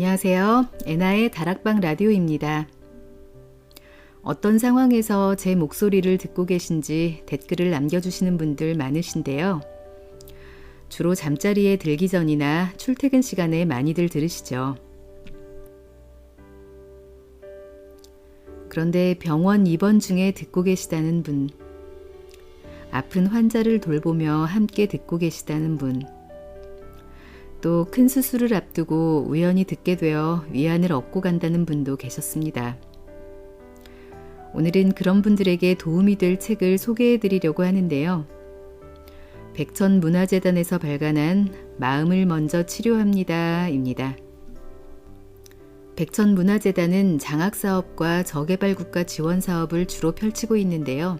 안녕하세요. 애나의 다락방 라디오입니다. 어떤 상황에서 제 목소리를 듣고 계신지 댓글을 남겨주시는 분들 많으신데요. 주로 잠자리에 들기 전이나 출퇴근 시간에 많이들 들으시죠. 그런데 병원 입원 중에 듣고 계시다는 분, 아픈 환자를 돌보며 함께 듣고 계시다는 분, 또 큰 수술을 앞두고 우연히 듣게 되어 위안을 얻고 간다는 분도 계셨습니다. 오늘은 그런 분들에게 도움이 될 책을 소개해 드리려고 하는데요. 백천문화재단에서 발간한 마음을 먼저 치료합니다 입니다. 백천문화재단은 장학사업과 저개발국가 지원사업을 주로 펼치고 있는데요.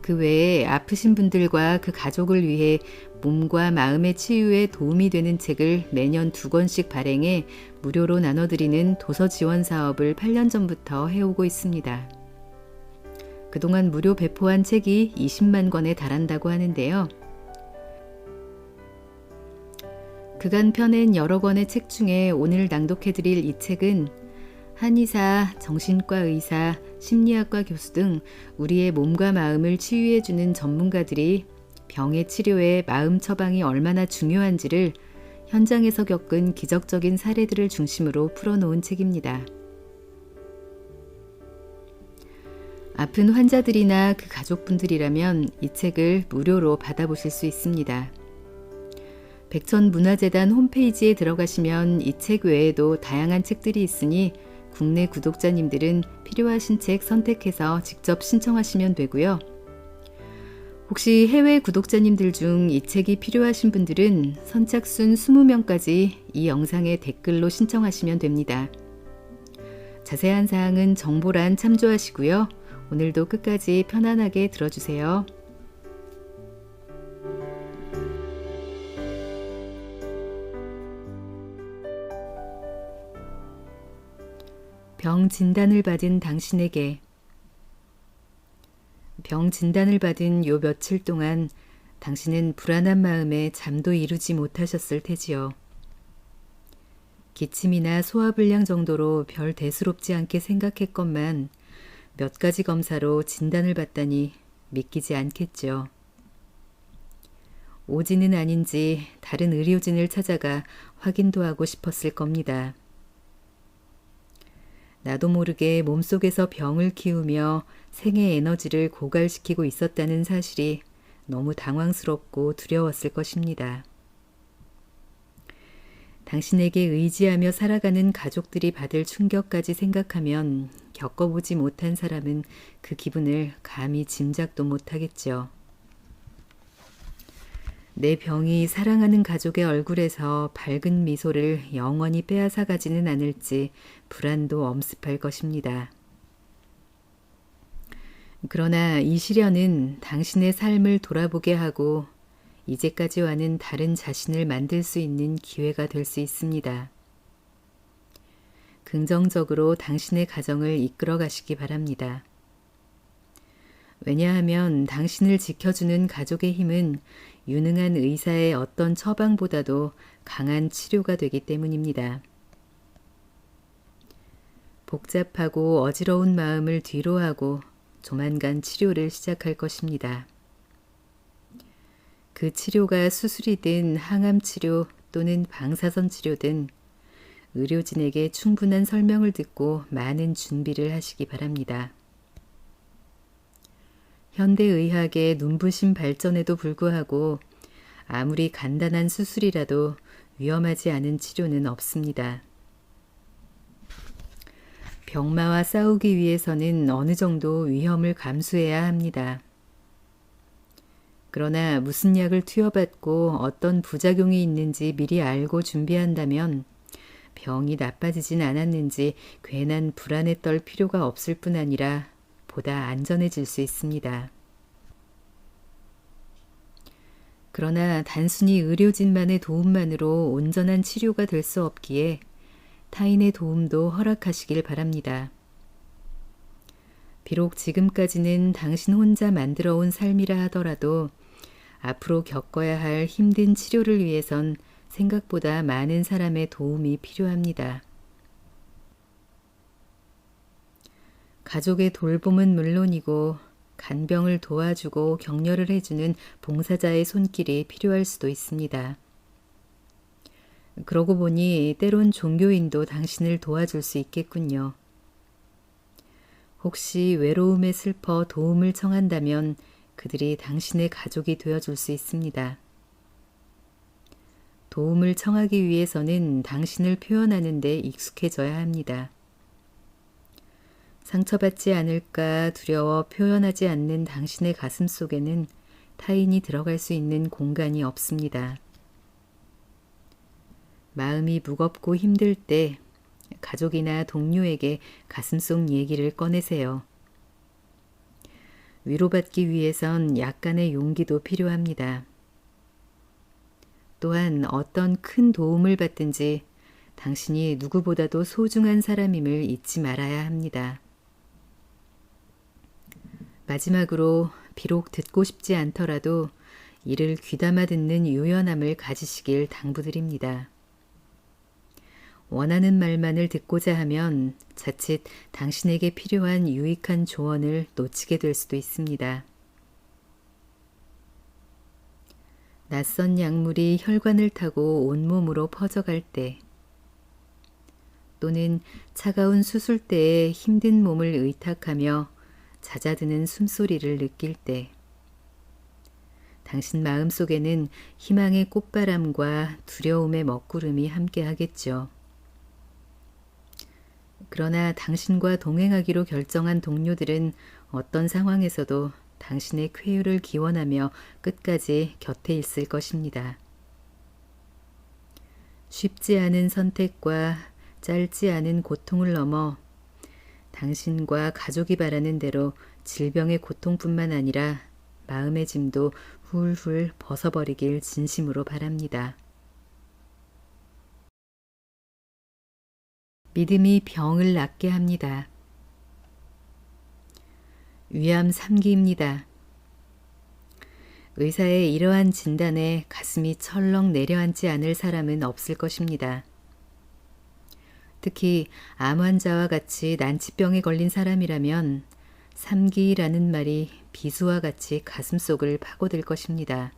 그 외에 아프신 분들과 그 가족을 위해 몸과 마음의 치유에 도움이 되는 책을 매년 2권씩 발행해 무료로 나눠드리는 도서 지원 사업을 8년 전부터 해오고 있습니다. 그동안 무료 배포한 책이 20만 권에 달한다고 하는데요. 그간 펴낸 여러 권의 책 중에 오늘 낭독해드릴 이 책은 한의사, 정신과 의사, 심리학과 교수 등 우리의 몸과 마음을 치유해주는 전문가들이 병의 치료에 마음 처방이 얼마나 중요한지를 현장에서 겪은 기적적인 사례들을 중심으로 풀어놓은 책입니다. 아픈 환자들이나 그 가족분들이라면 이 책을 무료로 받아보실 수 있습니다. 백천문화재단 홈페이지에 들어가시면 이 책 외에도 다양한 책들이 있으니 국내 구독자님들은 필요하신 책 선택해서 직접 신청하시면 되고요. 혹시 해외 구독자님들 중 이 책이 필요하신 분들은 선착순 20명까지 이 영상에 댓글로 신청하시면 됩니다. 자세한 사항은 정보란 참조하시고요. 오늘도 끝까지 편안하게 들어주세요. 병 진단을 받은 당신에게. 병 진단을 받은 요 며칠 동안 당신은 불안한 마음에 잠도 이루지 못하셨을 테지요. 기침이나 소화불량 정도로 별 대수롭지 않게 생각했건만 몇 가지 검사로 진단을 받다니 믿기지 않겠죠. 오진은 아닌지 다른 의료진을 찾아가 확인도 하고 싶었을 겁니다. 나도 모르게 몸속에서 병을 키우며 생의 에너지를 고갈시키고 있었다는 사실이 너무 당황스럽고 두려웠을 것입니다. 당신에게 의지하며 살아가는 가족들이 받을 충격까지 생각하면 겪어보지 못한 사람은 그 기분을 감히 짐작도 못하겠죠. 내 병이 사랑하는 가족의 얼굴에서 밝은 미소를 영원히 빼앗아 가지는 않을지 불안도 엄습할 것입니다. 그러나 이 시련은 당신의 삶을 돌아보게 하고 이제까지와는 다른 자신을 만들 수 있는 기회가 될 수 있습니다. 긍정적으로 당신의 가정을 이끌어 가시기 바랍니다. 왜냐하면 당신을 지켜주는 가족의 힘은 유능한 의사의 어떤 처방보다도 강한 치료가 되기 때문입니다. 복잡하고 어지러운 마음을 뒤로하고 조만간 치료를 시작할 것입니다. 그 치료가 수술이든 항암치료 또는 방사선 치료든 의료진에게 충분한 설명을 듣고 많은 준비를 하시기 바랍니다. 현대의학의 눈부신 발전에도 불구하고 아무리 간단한 수술이라도 위험하지 않은 치료는 없습니다. 병마와 싸우기 위해서는 어느 정도 위험을 감수해야 합니다. 그러나 무슨 약을 투여받고 어떤 부작용이 있는지 미리 알고 준비한다면 병이 나빠지진 않았는지 괜한 불안에 떨 필요가 없을 뿐 아니라 보다 안전해질 수 있습니다. 그러나 단순히 의료진만의 도움만으로 온전한 치료가 될 수 없기에 타인의 도움도 허락하시길 바랍니다. 비록 지금까지는 당신 혼자 만들어 온 삶이라 하더라도 앞으로 겪어야 할 힘든 치료를 위해선 생각보다 많은 사람의 도움이 필요합니다. 가족의 돌봄은 물론이고 간병을 도와주고 격려를 해주는 봉사자의 손길이 필요할 수도 있습니다. 그러고 보니 때론 종교인도 당신을 도와줄 수 있겠군요. 혹시 외로움에 슬퍼 도움을 청한다면 그들이 당신의 가족이 되어줄 수 있습니다. 도움을 청하기 위해서는 당신을 표현하는 데 익숙해져야 합니다. 상처받지 않을까 두려워 표현하지 않는 당신의 가슴 속에는 타인이 들어갈 수 있는 공간이 없습니다. 마음이 무겁고 힘들 때 가족이나 동료에게 가슴속 얘기를 꺼내세요. 위로받기 위해선 약간의 용기도 필요합니다. 또한 어떤 큰 도움을 받든지 당신이 누구보다도 소중한 사람임을 잊지 말아야 합니다. 마지막으로 비록 듣고 싶지 않더라도 이를 귀담아 듣는 유연함을 가지시길 당부드립니다. 원하는 말만을 듣고자 하면 자칫 당신에게 필요한 유익한 조언을 놓치게 될 수도 있습니다. 낯선 약물이 혈관을 타고 온몸으로 퍼져갈 때, 또는 차가운 수술대에 힘든 몸을 의탁하며 잦아드는 숨소리를 느낄 때, 당신 마음속에는 희망의 꽃바람과 두려움의 먹구름이 함께하겠죠. 그러나 당신과 동행하기로 결정한 동료들은 어떤 상황에서도 당신의 쾌유를 기원하며 끝까지 곁에 있을 것입니다. 쉽지 않은 선택과 짧지 않은 고통을 넘어 당신과 가족이 바라는 대로 질병의 고통뿐만 아니라 마음의 짐도 훌훌 벗어버리길 진심으로 바랍니다. 믿음이 병을 낫게 합니다. 위암 3기입니다. 의사의 이러한 진단에 가슴이 철렁 내려앉지 않을 사람은 없을 것입니다. 특히 암 환자와 같이 난치병에 걸린 사람이라면 3기라는 말이 비수와 같이 가슴속을 파고들 것입니다.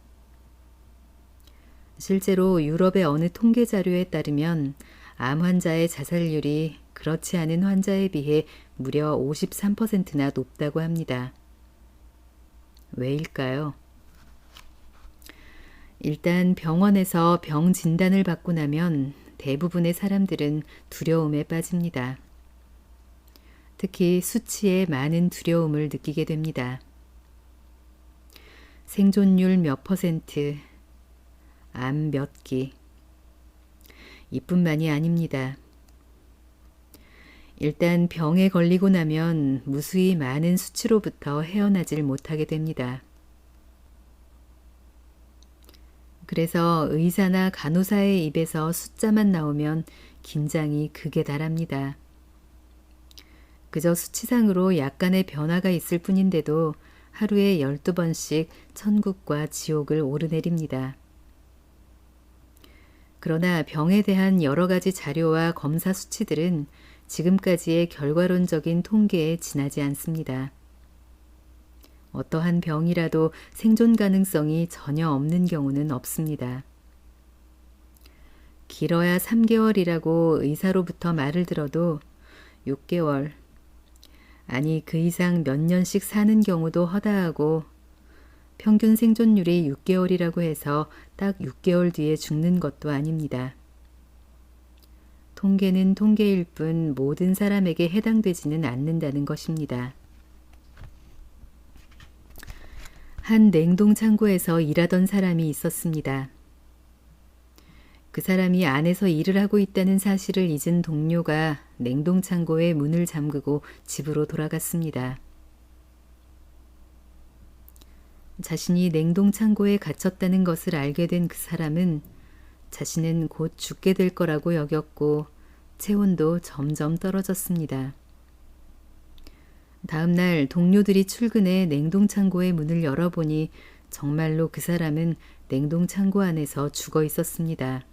실제로 유럽의 어느 통계 자료에 따르면 암 환자의 자살률이 그렇지 않은 환자에 비해 무려 53%나 높다고 합니다. 왜일까요? 일단 병원에서 병 진단을 받고 나면 대부분의 사람들은 두려움에 빠집니다. 특히 수치에 많은 두려움을 느끼게 됩니다. 생존율 몇 %, 암 몇 기, 이뿐만이 아닙니다. 일단 병에 걸리고 나면 무수히 많은 수치로부터 헤어나질 못하게 됩니다. 그래서 의사나 간호사의 입에서 숫자만 나오면 긴장이 극에 달합니다. 그저 수치상으로 약간의 변화가 있을 뿐인데도 하루에 12번씩 천국과 지옥을 오르내립니다. 그러나 병에 대한 여러 가지 자료와 검사 수치들은 지금까지의 결과론적인 통계에 지나지 않습니다. 어떠한 병이라도 생존 가능성이 전혀 없는 경우는 없습니다. 길어야 3개월이라고 의사로부터 말을 들어도 6개월, 아니 그 이상 몇 년씩 사는 경우도 허다하고 평균 생존율이 6개월이라고 해서 딱 6개월 뒤에 죽는 것도 아닙니다. 통계는 통계일 뿐 모든 사람에게 해당되지는 않는다는 것입니다. 한 냉동창고에서 일하던 사람이 있었습니다. 그 사람이 안에서 일을 하고 있다는 사실을 잊은 동료가 냉동창고의 문을 잠그고 집으로 돌아갔습니다. 자신이 냉동창고에 갇혔다는 것을 알게 된 그 사람은 자신은 곧 죽게 될 거라고 여겼고 체온도 점점 떨어졌습니다. 다음 날 동료들이 출근해 냉동창고의 문을 열어보니 정말로 그 사람은 냉동창고 안에서 죽어 있었습니다.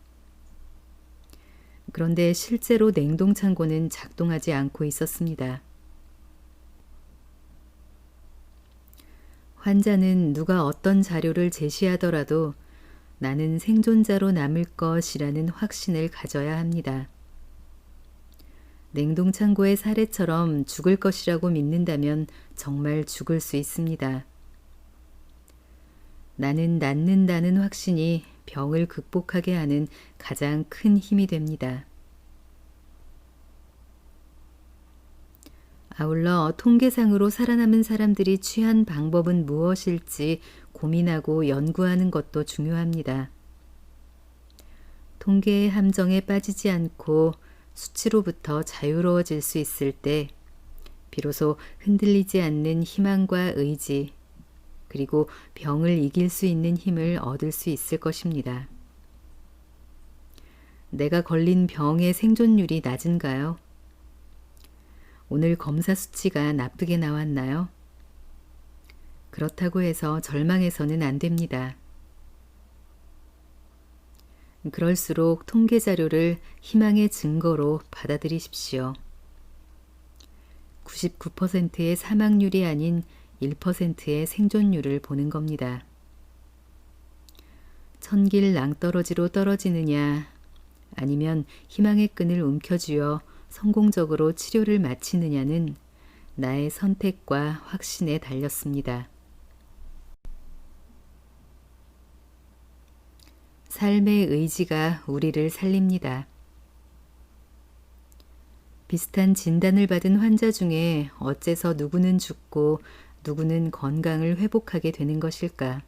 그런데 실제로 냉동창고는 작동하지 않고 있었습니다. 환자는 누가 어떤 자료를 제시하더라도 나는 생존자로 남을 것이라는 확신을 가져야 합니다. 냉동창고의 사례처럼 죽을 것이라고 믿는다면 정말 죽을 수 있습니다. 나는 낫는다는 확신이 병을 극복하게 하는 가장 큰 힘이 됩니다. 아울러 통계상으로 살아남은 사람들이 취한 방법은 무엇일지 고민하고 연구하는 것도 중요합니다. 통계의 함정에 빠지지 않고 수치로부터 자유로워질 수 있을 때 비로소 흔들리지 않는 희망과 의지, 그리고 병을 이길 수 있는 힘을 얻을 수 있을 것입니다. 내가 걸린 병의 생존율이 낮은가요? 오늘 검사 수치가 나쁘게 나왔나요? 그렇다고 해서 절망해서는 안 됩니다. 그럴수록 통계 자료를 희망의 증거로 받아들이십시오. 99%의 사망률이 아닌 1%의 생존율을 보는 겁니다. 천길 낭떠러지로 떨어지느냐, 아니면 희망의 끈을 움켜쥐어 성공적으로 치료를 마치느냐는 나의 선택과 확신에 달렸습니다. 삶의 의지가 우리를 살립니다. 비슷한 진단을 받은 환자 중에 어째서 누구는 죽고 누구는 건강을 회복하게 되는 것일까?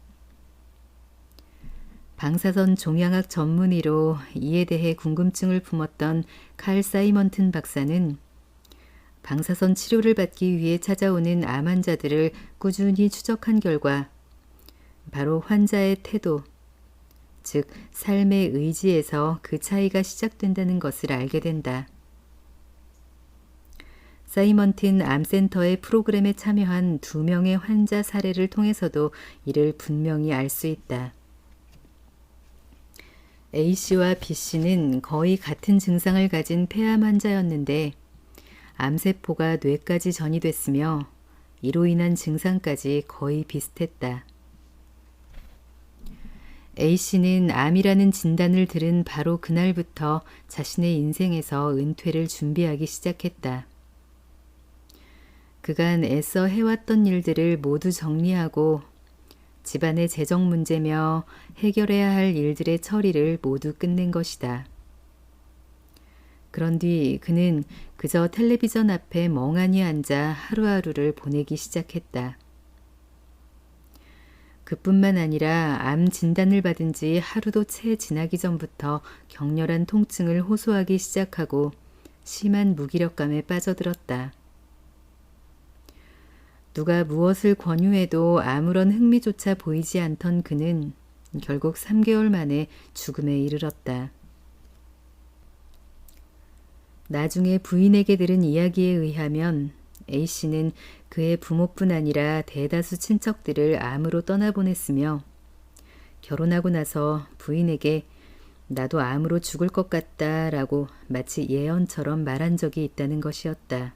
방사선 종양학 전문의로 이에 대해 궁금증을 품었던 칼 사이먼튼 박사는 방사선 치료를 받기 위해 찾아오는 암 환자들을 꾸준히 추적한 결과 바로 환자의 태도, 즉 삶의 의지에서 그 차이가 시작된다는 것을 알게 된다. 사이먼튼 암센터의 프로그램에 참여한 2명의 환자 사례를 통해서도 이를 분명히 알 수 있다. A씨와 B씨는 거의 같은 증상을 가진 폐암 환자였는데 암세포가 뇌까지 전이됐으며 이로 인한 증상까지 거의 비슷했다. A씨는 암이라는 진단을 들은 바로 그날부터 자신의 인생에서 은퇴를 준비하기 시작했다. 그간 애써 해왔던 일들을 모두 정리하고 집안의 재정 문제며 해결해야 할 일들의 처리를 모두 끝낸 것이다. 그런 뒤 그는 그저 텔레비전 앞에 멍하니 앉아 하루하루를 보내기 시작했다. 그뿐만 아니라 암 진단을 받은 지 하루도 채 지나기 전부터 격렬한 통증을 호소하기 시작하고 심한 무기력감에 빠져들었다. 누가 무엇을 권유해도 아무런 흥미조차 보이지 않던 그는 결국 3개월 만에 죽음에 이르렀다. 나중에 부인에게 들은 이야기에 의하면 A씨는 그의 부모뿐 아니라 대다수 친척들을 암으로 떠나보냈으며 결혼하고 나서 부인에게 나도 암으로 죽을 것 같다 라고 마치 예언처럼 말한 적이 있다는 것이었다.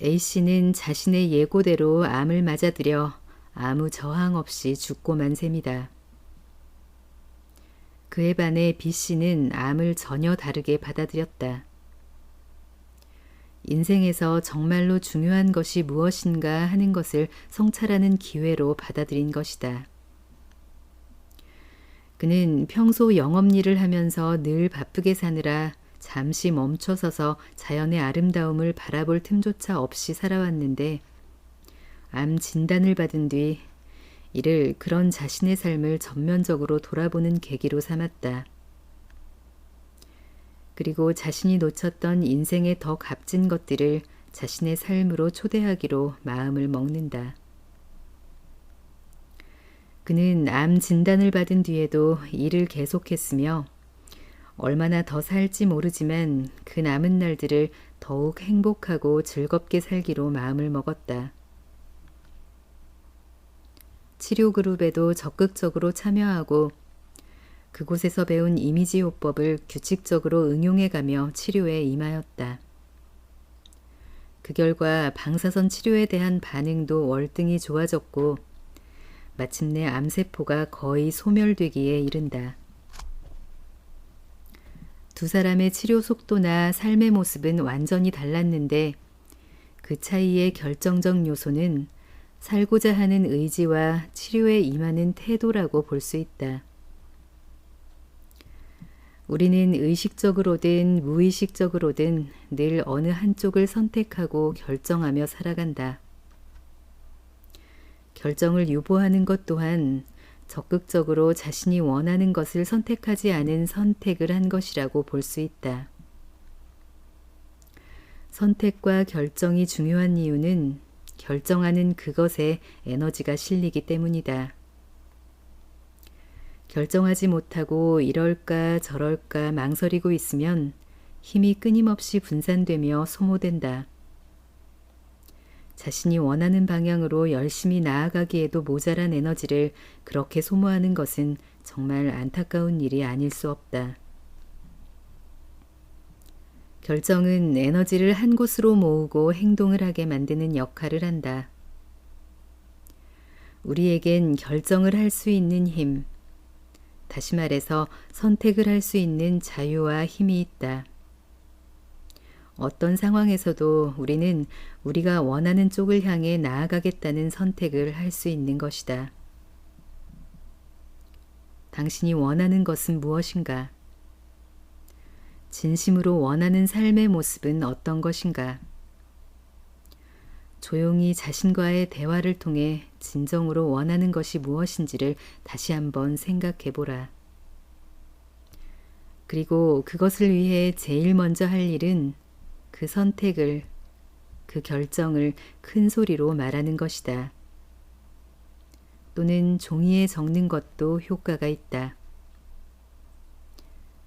A씨는 자신의 예고대로 암을 맞아들여 아무 저항 없이 죽고만 셈이다. 그에 반해 B씨는 암을 전혀 다르게 받아들였다. 인생에서 정말로 중요한 것이 무엇인가 하는 것을 성찰하는 기회로 받아들인 것이다. 그는 평소 영업일을 하면서 늘 바쁘게 사느라 잠시 멈춰서서 자연의 아름다움을 바라볼 틈조차 없이 살아왔는데 암 진단을 받은 뒤 이를 그런 자신의 삶을 전면적으로 돌아보는 계기로 삼았다. 그리고 자신이 놓쳤던 인생의 더 값진 것들을 자신의 삶으로 초대하기로 마음을 먹는다. 그는 암 진단을 받은 뒤에도 일을 계속했으며 얼마나 더 살지 모르지만 그 남은 날들을 더욱 행복하고 즐겁게 살기로 마음을 먹었다. 치료 그룹에도 적극적으로 참여하고 그곳에서 배운 이미지 요법을 규칙적으로 응용해가며 치료에 임하였다. 그 결과 방사선 치료에 대한 반응도 월등히 좋아졌고 마침내 암세포가 거의 소멸되기에 이른다. 두 사람의 치료 속도나 삶의 모습은 완전히 달랐는데 그 차이의 결정적 요소는 살고자 하는 의지와 치료에 임하는 태도라고 볼 수 있다. 우리는 의식적으로든 무의식적으로든 늘 어느 한쪽을 선택하고 결정하며 살아간다. 결정을 유보하는 것 또한 적극적으로 자신이 원하는 것을 선택하지 않은 선택을 한 것이라고 볼 수 있다. 선택과 결정이 중요한 이유는 결정하는 그것에 에너지가 실리기 때문이다. 결정하지 못하고 이럴까 저럴까 망설이고 있으면 힘이 끊임없이 분산되며 소모된다. 자신이 원하는 방향으로 열심히 나아가기에도 모자란 에너지를 그렇게 소모하는 것은 정말 안타까운 일이 아닐 수 없다. 결정은 에너지를 한 곳으로 모으고 행동을 하게 만드는 역할을 한다. 우리에겐 결정을 할 수 있는 힘, 다시 말해서 선택을 할 수 있는 자유와 힘이 있다. 어떤 상황에서도 우리는 우리가 원하는 쪽을 향해 나아가겠다는 선택을 할 수 있는 것이다. 당신이 원하는 것은 무엇인가? 진심으로 원하는 삶의 모습은 어떤 것인가? 조용히 자신과의 대화를 통해 진정으로 원하는 것이 무엇인지를 다시 한번 생각해 보라. 그리고 그것을 위해 제일 먼저 할 일은 그 선택을, 그 결정을 큰 소리로 말하는 것이다. 또는 종이에 적는 것도 효과가 있다.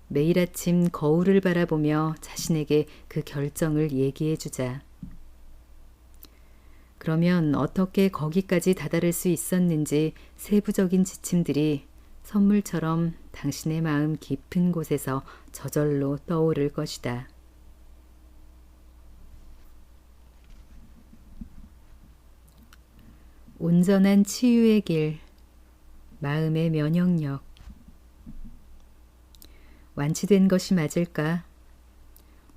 매일 아침 거울을 바라보며 자신에게 그 결정을 얘기해 주자. 그러면 어떻게 거기까지 다다를 수 있었는지 세부적인 지침들이 선물처럼 당신의 마음 깊은 곳에서 저절로 떠오를 것이다. 온전한 치유의 길, 마음의 면역력. 완치된 것이 맞을까?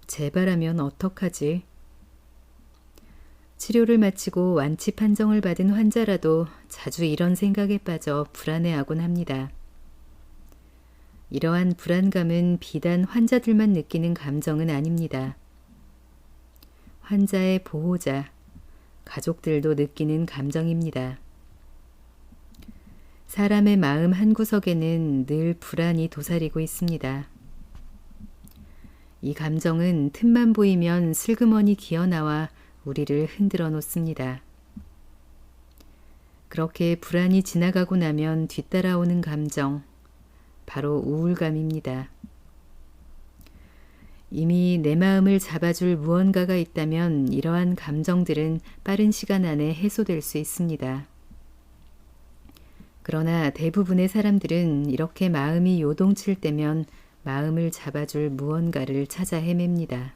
재발하면 어떡하지? 치료를 마치고 완치 판정을 받은 환자라도 자주 이런 생각에 빠져 불안해하곤 합니다. 이러한 불안감은 비단 환자들만 느끼는 감정은 아닙니다. 환자의 보호자, 가족들도 느끼는 감정입니다. 사람의 마음 한구석에는 늘 불안이 도사리고 있습니다. 이 감정은 틈만 보이면 슬그머니 기어나와 우리를 흔들어 놓습니다. 그렇게 불안이 지나가고 나면 뒤따라오는 감정, 바로 우울감입니다. 이미 내 마음을 잡아줄 무언가가 있다면 이러한 감정들은 빠른 시간 안에 해소될 수 있습니다. 그러나 대부분의 사람들은 이렇게 마음이 요동칠 때면 마음을 잡아줄 무언가를 찾아 헤맵니다.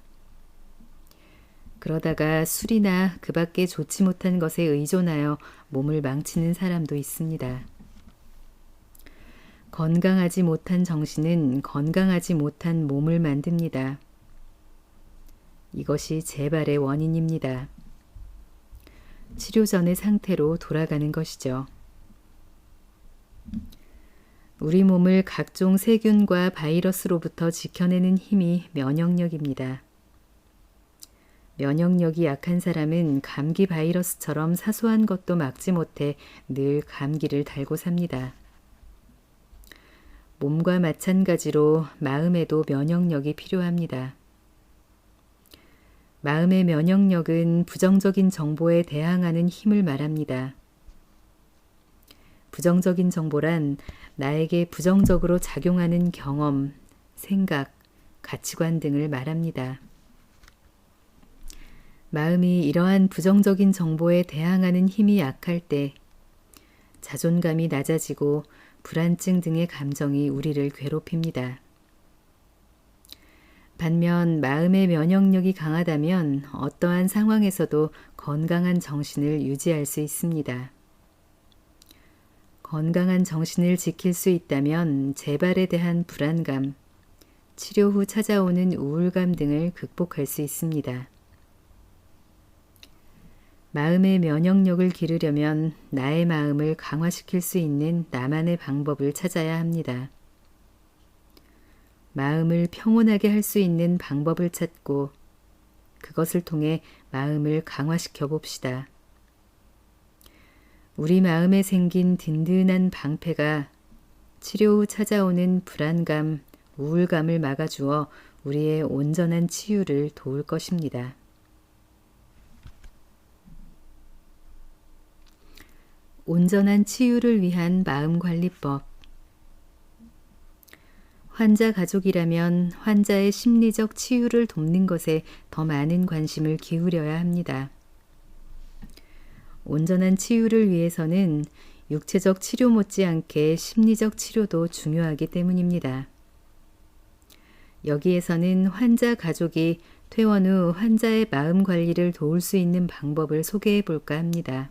그러다가 술이나 그 밖에 좋지 못한 것에 의존하여 몸을 망치는 사람도 있습니다. 건강하지 못한 정신은 건강하지 못한 몸을 만듭니다. 이것이 재발의 원인입니다. 치료 전의 상태로 돌아가는 것이죠. 우리 몸을 각종 세균과 바이러스로부터 지켜내는 힘이 면역력입니다. 면역력이 약한 사람은 감기 바이러스처럼 사소한 것도 막지 못해 늘 감기를 달고 삽니다. 몸과 마찬가지로 마음에도 면역력이 필요합니다. 마음의 면역력은 부정적인 정보에 대항하는 힘을 말합니다. 부정적인 정보란 나에게 부정적으로 작용하는 경험, 생각, 가치관 등을 말합니다. 마음이 이러한 부정적인 정보에 대항하는 힘이 약할 때 자존감이 낮아지고 불안증 등의 감정이 우리를 괴롭힙니다. 반면 마음의 면역력이 강하다면 어떠한 상황에서도 건강한 정신을 유지할 수 있습니다. 건강한 정신을 지킬 수 있다면 재발에 대한 불안감, 치료 후 찾아오는 우울감 등을 극복할 수 있습니다. 마음의 면역력을 기르려면 나의 마음을 강화시킬 수 있는 나만의 방법을 찾아야 합니다. 마음을 평온하게 할 수 있는 방법을 찾고 그것을 통해 마음을 강화시켜 봅시다. 우리 마음에 생긴 든든한 방패가 치료 후 찾아오는 불안감, 우울감을 막아주어 우리의 온전한 치유를 도울 것입니다. 온전한 치유를 위한 마음관리법. 환자 가족이라면 환자의 심리적 치유를 돕는 것에 더 많은 관심을 기울여야 합니다. 온전한 치유를 위해서는 육체적 치료 못지않게 심리적 치료도 중요하기 때문입니다. 여기에서는 환자 가족이 퇴원 후 환자의 마음 관리를 도울 수 있는 방법을 소개해 볼까 합니다.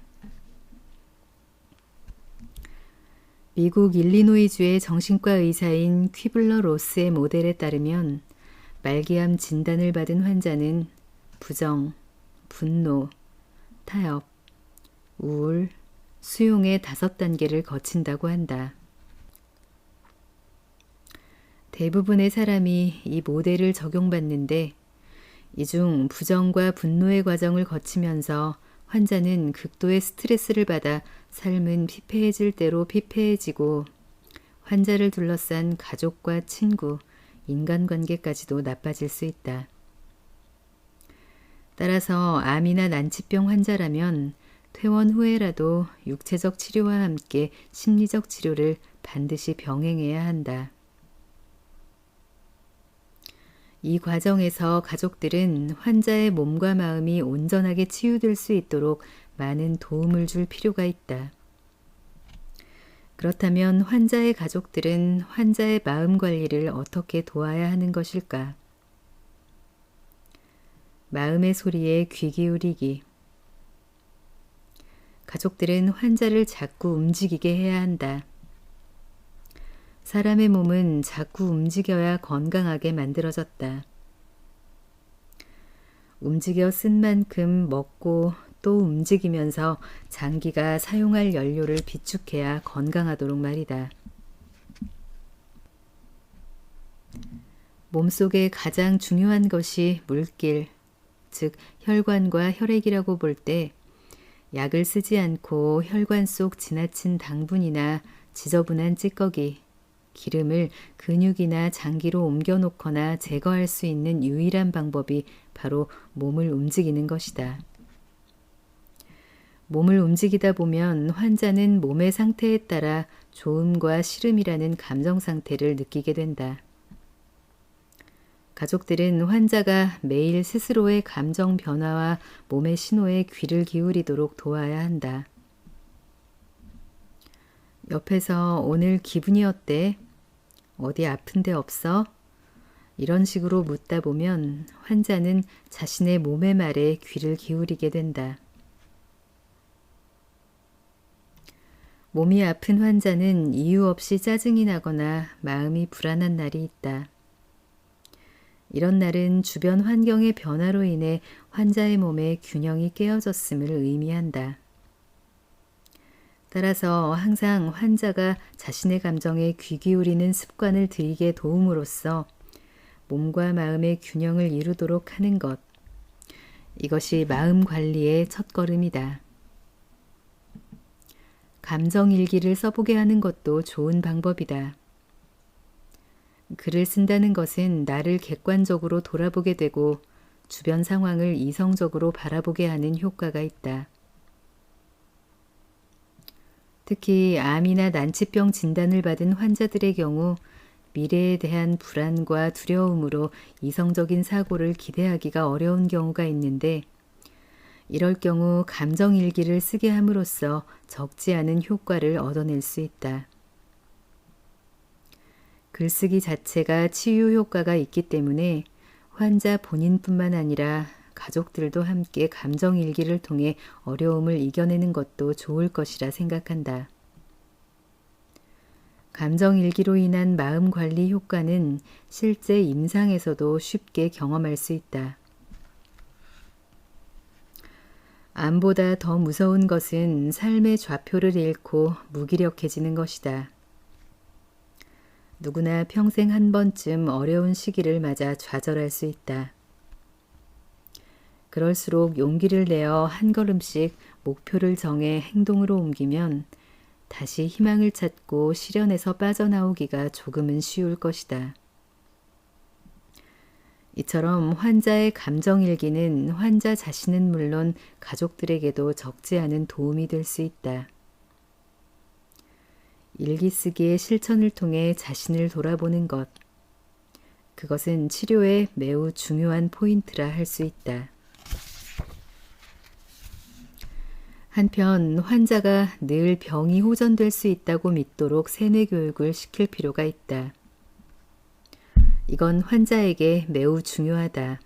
미국 일리노이주의 정신과 의사인 퀴블러 로스의 모델에 따르면 말기암 진단을 받은 환자는 부정, 분노, 타협, 우울, 수용의 5단계를 거친다고 한다. 대부분의 사람이 이 모델을 적용받는데 이 중 부정과 분노의 과정을 거치면서 환자는 극도의 스트레스를 받아 삶은 피폐해질 대로 피폐해지고 환자를 둘러싼 가족과 친구, 인간관계까지도 나빠질 수 있다. 따라서 암이나 난치병 환자라면 퇴원 후에라도 육체적 치료와 함께 심리적 치료를 반드시 병행해야 한다. 이 과정에서 가족들은 환자의 몸과 마음이 온전하게 치유될 수 있도록 많은 도움을 줄 필요가 있다. 그렇다면 환자의 가족들은 환자의 마음 관리를 어떻게 도와야 하는 것일까? 마음의 소리에 귀 기울이기. 가족들은 환자를 자꾸 움직이게 해야 한다. 사람의 몸은 자꾸 움직여야 건강하게 만들어졌다. 움직여 쓴 만큼 먹고 또 움직이면서 장기가 사용할 연료를 비축해야 건강하도록 말이다. 몸속에 가장 중요한 것이 물길, 즉 혈관과 혈액이라고 볼 때 약을 쓰지 않고 혈관 속 지나친 당분이나 지저분한 찌꺼기, 기름을 근육이나 장기로 옮겨놓거나 제거할 수 있는 유일한 방법이 바로 몸을 움직이는 것이다. 몸을 움직이다 보면 환자는 몸의 상태에 따라 좋음과 싫음이라는 감정 상태를 느끼게 된다. 가족들은 환자가 매일 스스로의 감정 변화와 몸의 신호에 귀를 기울이도록 도와야 한다. 옆에서 오늘 기분이 어때? 어디 아픈 데 없어? 이런 식으로 묻다 보면 환자는 자신의 몸의 말에 귀를 기울이게 된다. 몸이 아픈 환자는 이유 없이 짜증이 나거나 마음이 불안한 날이 있다. 이런 날은 주변 환경의 변화로 인해 환자의 몸의 균형이 깨어졌음을 의미한다. 따라서 항상 환자가 자신의 감정에 귀 기울이는 습관을 들이게 도움으로써 몸과 마음의 균형을 이루도록 하는 것. 이것이 마음 관리의 첫걸음이다. 감정일기를 써보게 하는 것도 좋은 방법이다. 글을 쓴다는 것은 나를 객관적으로 돌아보게 되고 주변 상황을 이성적으로 바라보게 하는 효과가 있다. 특히 암이나 난치병 진단을 받은 환자들의 경우 미래에 대한 불안과 두려움으로 이성적인 사고를 기대하기가 어려운 경우가 있는데 이럴 경우 감정일기를 쓰게 함으로써 적지 않은 효과를 얻어낼 수 있다. 글쓰기 자체가 치유 효과가 있기 때문에 환자 본인뿐만 아니라 가족들도 함께 감정일기를 통해 어려움을 이겨내는 것도 좋을 것이라 생각한다. 감정일기로 인한 마음관리 효과는 실제 임상에서도 쉽게 경험할 수 있다. 암보다 더 무서운 것은 삶의 좌표를 잃고 무기력해지는 것이다. 누구나 평생 한 번쯤 어려운 시기를 맞아 좌절할 수 있다. 그럴수록 용기를 내어 한 걸음씩 목표를 정해 행동으로 옮기면 다시 희망을 찾고 시련에서 빠져나오기가 조금은 쉬울 것이다. 이처럼 환자의 감정일기는 환자 자신은 물론 가족들에게도 적지 않은 도움이 될 수 있다. 일기 쓰기의 실천을 통해 자신을 돌아보는 것, 그것은 치료에 매우 중요한 포인트라 할 수 있다. 한편 환자가 늘 병이 호전될 수 있다고 믿도록 세뇌 교육을 시킬 필요가 있다. 이건 환자에게 매우 중요하다.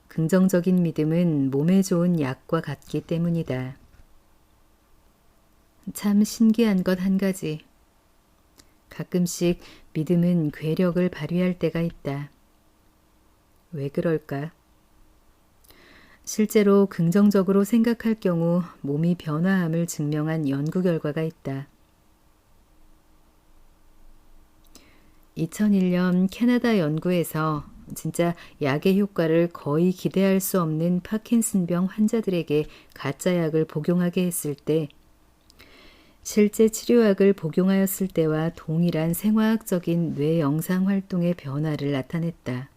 긍정적인 믿음은 몸에 좋은 약과 같기 때문이다. 참 신기한 것 한 가지. 가끔씩 믿음은 괴력을 발휘할 때가 있다. 왜 그럴까? 실제로 긍정적으로 생각할 경우 몸이 변화함을 증명한 연구 결과가 있다. 2001년 캐나다 연구에서 진짜 약의 효과를 거의 기대할 수 없는 파킨슨병 환자들에게 가짜 약을 복용하게 했을 때 실제 치료약을 복용하였을 때와 동일한 생화학적인 뇌 영상 활동의 변화를 나타냈다.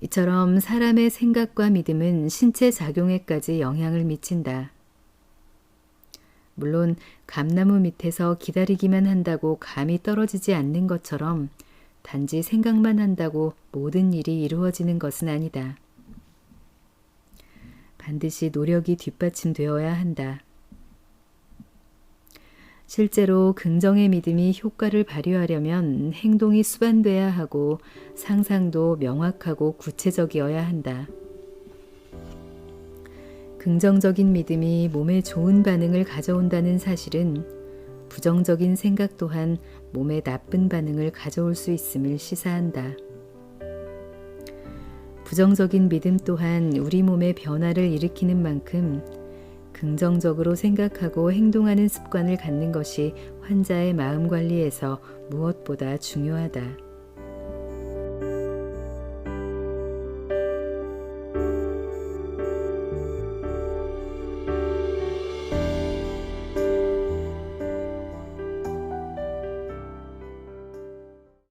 이처럼 사람의 생각과 믿음은 신체 작용에까지 영향을 미친다. 물론 감나무 밑에서 기다리기만 한다고 감이 떨어지지 않는 것처럼 단지 생각만 한다고 모든 일이 이루어지는 것은 아니다. 반드시 노력이 뒷받침되어야 한다. 실제로 긍정의 믿음이 효과를 발휘하려면 행동이 수반돼야 하고 상상도 명확하고 구체적이어야 한다. 긍정적인 믿음이 몸에 좋은 반응을 가져온다는 사실은 부정적인 생각 또한 몸에 나쁜 반응을 가져올 수 있음을 시사한다. 부정적인 믿음 또한 우리 몸의 변화를 일으키는 만큼 긍정적으로 생각하고 행동하는 습관을 갖는 것이 환자의 마음 관리에서 무엇보다 중요하다.